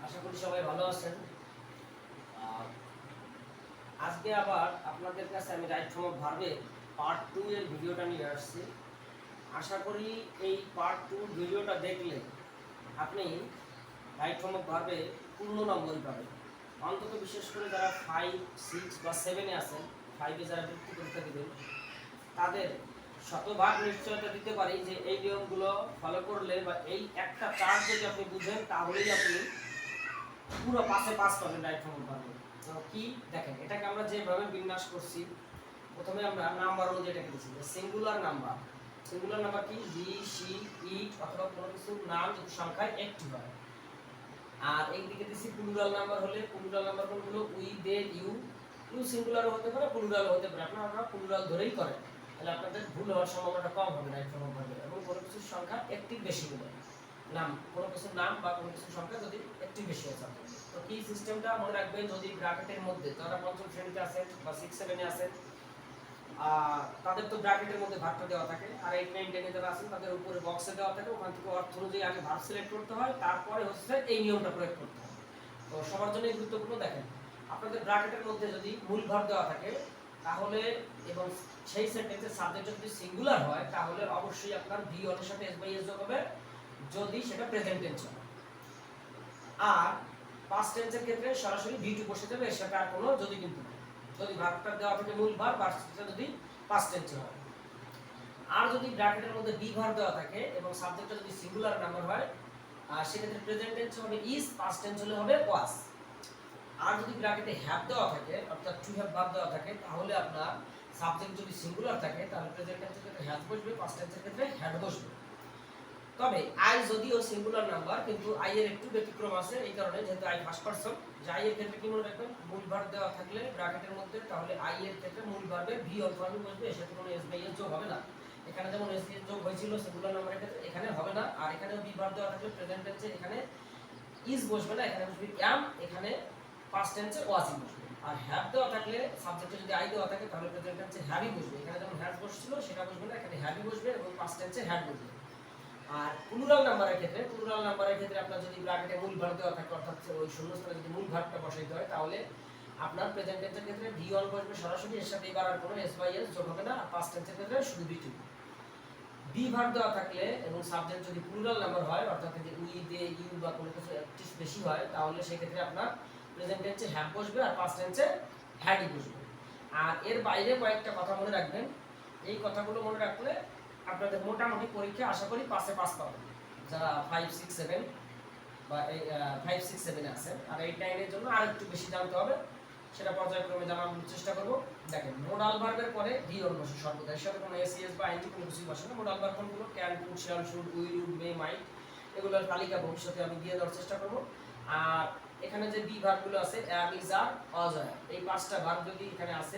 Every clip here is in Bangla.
আশা করি সবাই ভালো আছেন। আজকে আবার আপনাদের কাছে আমি রাইট ফর্ম অফ ভার্বে পার্ট 2 এর ভিডিওটা নিয়ে আসছি। আশা করি এই পার্ট 2 ভিডিওটা দেখলে আপনি রাইট ফর্ম অফ ভার্বে পূর্ণ নম্বরই পাবেন। অন্তত বিশেষ করে যারা 5, 6 বা 7 এ আছেন, 5 এ যারা বৃত্তি পরীক্ষা দেবেন, তাদের শতভাগ নিশ্চয়তা দিতে পারি যে এই নিয়মগুলো ফলো করলে বা এই একটা চার্ট যদি আপনি বুঝেন তাহলেই আপনি পুরো পাশে পাস পাবেন রাইট ফর্ম অফ ভার্বে। তো কি দেখেন, এটাকে আমরা যেভাবে বিন্যাস করছি, প্রথমে আমরা নাম্বার অনুযায়ী এটাকে দিচ্ছি সিঙ্গুলার নাম্বার। সিঙ্গুলার নাম্বার কি? হি, সি, ইট অথবা কোনো কিছু নাম যদি সংখ্যায় একটি হয়। আর এইদিকে দিচ্ছি প্লুরাল নাম্বার হলে প্লুরাল নাম্বার কোনগুলো? We, they, you. ইউ সিঙ্গুলারও হতে পারে, প্লুরাল হতে পারে। আপনারা প্লুরাল ধরেই করেন, তাহলে আপনাদের ভুল হওয়ার সম্ভাবনাটা কম হবে রাইট ফর্ম অফ ভার্বে। এবং কোনো কিছুর সংখ্যা একটি বেশি হলে নাম, কোনো কিছুর নাম বা কোনো কিছুর সংখ্যা যদি একটি বেশি হয়। তো কি সিস্টেমটা মনে রাখবেন, যদি ব্র্যাকেটের মধ্যে যারা পঞ্চম শ্রেণীতে আছেন বা 6, 7 এ আছেন, তাদের তো ব্র্যাকেটের মধ্যে ভাগটা দেওয়া থাকে। আর 8, 9, 10 এ যারা আছেন তাদের উপরে বক্সে দেওয়া থাকে। ওখান থেকে অর্থ অনুযায়ী আগে ভার্ব সিলেক্ট করতে হয়, তারপরে হচ্ছে এই নিয়মটা প্রয়োগ করতে হয়। তো সবার জন্য গুরুত্বপূর্ণ। দেখেন, আপনাদের ব্র্যাকেটের মধ্যে যদি মূল ভার্ব দেওয়া থাকে তাহলে, এবং সেই সেন্টেন্সের সাবজেক্ট যদি সিঙ্গুলার হয়, তাহলে অবশ্যই আপনার বি অনের সাথে এস বাই এস যোগ হবে, যদি সেটা প্রেজেন্ট টেন্স হয়। আর পাস্ট টেন্সের ক্ষেত্রে সরাসরি বি টু বসে যাবে, এর সাথে আর কোনো যদি কিন্তু নেই। যদি ভার্বটা দেওয়া থাকে মূল ভার্ব, আর সেটা যদি পাস্ট টেন্সে হয়। আর যদি ব্র্যাকেটের মধ্যে বি ভার্ব দেওয়া থাকে এবং সাবজেক্টটা যদি সিঙ্গুলার নাম্বার হয়, সেক্ষেত্রে প্রেজেন্ট টেন্স হবে ইজ, পাস্ট টেন্স হলে হবে ওয়াজ। আর যদি ব্র্যাকেটে হ্যাভ দেওয়া থাকে, অর্থাৎ টু হ্যাভ ভার্ব দেওয়া থাকে, তাহলে আপনার সাবজেক্ট যদি সিঙ্গুলার থাকে তাহলে প্রেজেন্ট টেন্সের ক্ষেত্রে হ্যাভ বসবে, পাস্ট টেন্সের ক্ষেত্রে হ্যাড বসবে। তবে আই যদিও সিঙ্গুলার নাম্বার, কিন্তু আই এর একটু ব্যতিক্রম আছে। এই কারণে, যেহেতু আই ফার্স্ট পারসন, যে আই এর ক্ষেত্রে কি মনে রাখবেন, মূল ভার্ব দেওয়া থাকলে ব্র্যাকেটের মধ্যে, তাহলে আই এর ক্ষেত্রে মূল ভার্বে ভি অন ফর্মে বসবে, এর সাথে কোনো এস বাই এস যোগ হবে না। এখানে যেমন এস এস যোগ হয়েছিল সিঙ্গুলার নাম্বারের ক্ষেত্রে, এখানে হবে না। আর এখানেও বি ভার্ব দেওয়া থাকলে প্রেজেন্ট টেন্সে এখানে ইজ বসবে না, এখানে বসবে অ্যাম, এখানে পাস্ট টেন্সে ওয়াজই বসবে। আর হ্যাভ দেওয়া থাকলে সাবজেক্টে যদি আই দেওয়া থাকে তাহলে প্রেজেন্ট টেন্সে হ্যাভই বসবে। এখানে যেমন হ্যাজ বসছিল সেটা বসবে না, এখানে হ্যাভই বসবে এবং পাস্ট টেন্সে হ্যাড বসবে। আর প্লুরাল নাম্বারের ক্ষেত্রে আপনার যদি ব্র্যাকেটে মূল ভার্ব দেওয়া থাকে, অর্থাৎ ওই শূন্যস্থানে যদি মূল ভার্বটা বসাইতে হয়, তাহলে আপনার প্রেজেন্ট টেন্সের ক্ষেত্রে ভি অন বসবে সরাসরি, এর সাথে এবার আর কোনো এস বাই এস যোগ হবে না। আর পাস্ট টেন্সের ক্ষেত্রে শুধু বি টু। বি ভার্ব দেওয়া থাকলে এবং সাবজেক্ট যদি প্লুরাল নাম্বার হয়, অর্থাৎ যে উই, দে, ইউ বা কোনো কিছু একটি বেশি হয়, তাহলে সেই ক্ষেত্রে আপনার প্রেজেন্ট টেন্সে হ্যাভ বসবে আর পাস্ট টেন্সে হ্যাডই বসবে। আর এর বাইরে কয়েকটা কথা মনে রাখবেন। এই কথাগুলো মনে রাখলে আপনাদের মোটামুটি পরীক্ষা আশা করি পাশে পাস পাবেন, যারা 5, 6, 7 বা 5, 6, 7 এ আছেন। আর 8, 9 এর জন্য আরেকটু বেশি জানতে হবে, সেটা পর্যায়ক্রমে জানার চেষ্টা করব। দেখেন, মোডাল ভার্বের পরে ভি অন বসে সর্বদা, এর সাথে কোনো এসিএস বা আইএনজি কোনো কিছুই বসে না। মোডাল ভার্ব কোনগুলো? Can, could, shall, should, will, would, may, might, এগুলোর তালিকা ভবিষ্যতে আমি দিয়ে দেওয়ার চেষ্টা করব। আর এখানে যে বি ভার্বগুলো আছে, অ্যাম, ইজ, আর, ওয়াজ, আর, এই 5টা ভার্ব যদি এখানে আছে,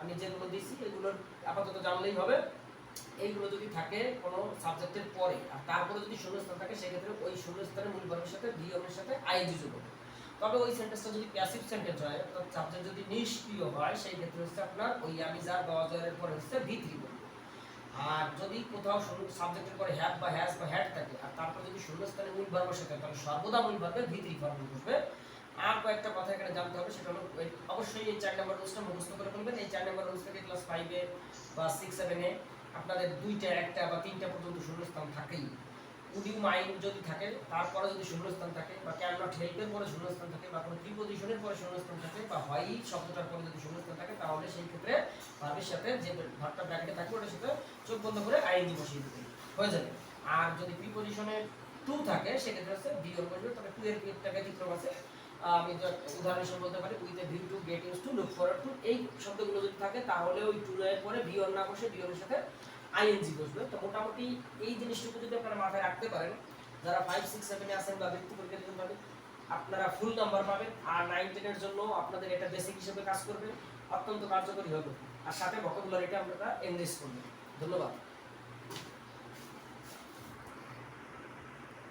আমি যেগুলো দিয়েছি এগুলোর আপাতত জানলেই হবে। এইগুলো যদি থাকে কোনো সাবজেক্টের পরে আর তারপরে যদি শূন্যস্থান থাকে, সেক্ষেত্রে ওই শূন্যস্থানের মূল ভার্বের সাথে ভি অনের সাথে আইএনজি যোগ হবে। তবে ওই সেন্টেন্সটা যদি প্যাসিভ সেন্টেন্স হয়, অর্থাৎ সাবজেক্ট যদি নিষ্ক্রিয় হয়, সেই ক্ষেত্রে হচ্ছে আপনার ওই আমি যার বা অজয়ের পরে হচ্ছে ভি থ্রি বলবে। আর যদি কোথাও সাবজেক্টের পরে হ্যাভ বা হ্যাজ বা হ্যাড থাকে আর তারপর যদি শূন্যস্থানে মূল ভার্ব বসে থাকে, তাহলে সর্বদা মূল ভার্বে ভি থ্রি ফর্ম বসবে। আর কয়েকটা কথা এখানে জানতে হবে, সেটা হলো অবশ্যই এই 4 নম্বর রুলসটা মুখস্থ করে ফেলবেন। এই 4 নম্বর রুলস থেকে ক্লাস 5 এ বা 6, 7 এ আপনাদের 2টা, 1টা বা 3টা পর্যন্ত শূন্যস্থান থাকেই। উড ইউ মাইন্ড যদি থাকে, তারপরে যদি শূন্যস্থান থাকে, বা ক্যান নট হেল্পের পরে শূন্যস্থান থাকে, বা কোনো প্রিপজিশনের পরে শূন্যস্থান থাকে, বা হয় শব্দটার পরে যদি শূন্যস্থান থাকে, তাহলে সেই ক্ষেত্রে ভার্বের সাথে যে ভার্বটা ব্র্যাকেটে থাকবে ওটার সাথে চোখ বন্ধ করে আইএনজি বসিয়ে দিতে হয়ে যাবে। আর যদি প্রিপজিশনে টু থাকে, সেক্ষেত্রে হচ্ছে বি অন বসবে। তবে টু এর একটা ব্যতিক্রম আছে, আমি উদাহরণ হিসেবে বলতে পারি, with a view to, get use to, look forward to, এই শব্দগুলো যদি থাকে তাহলে ওই টু এর পরে ভি অন না বসে ভি অনের সাথে আইএনজি বসবে। তো মোটামুটি এই জিনিসটুকু যদি আপনারা মাথায় রাখতে পারেন, যারা 5, 6, 7 এ আছেন বা বৃত্তি পরীক্ষা দিতে পারবেন, আপনারা ফুল নাম্বার পাবেন। আর 9, 10 এর জন্য আপনাদের এটা বেসিক হিসেবে কাজ করবে, অত্যন্ত কার্যকরী হবে। আর সাথে ভোকাবুলারিটা আপনারা এনরিচ করবেন। ধন্যবাদ।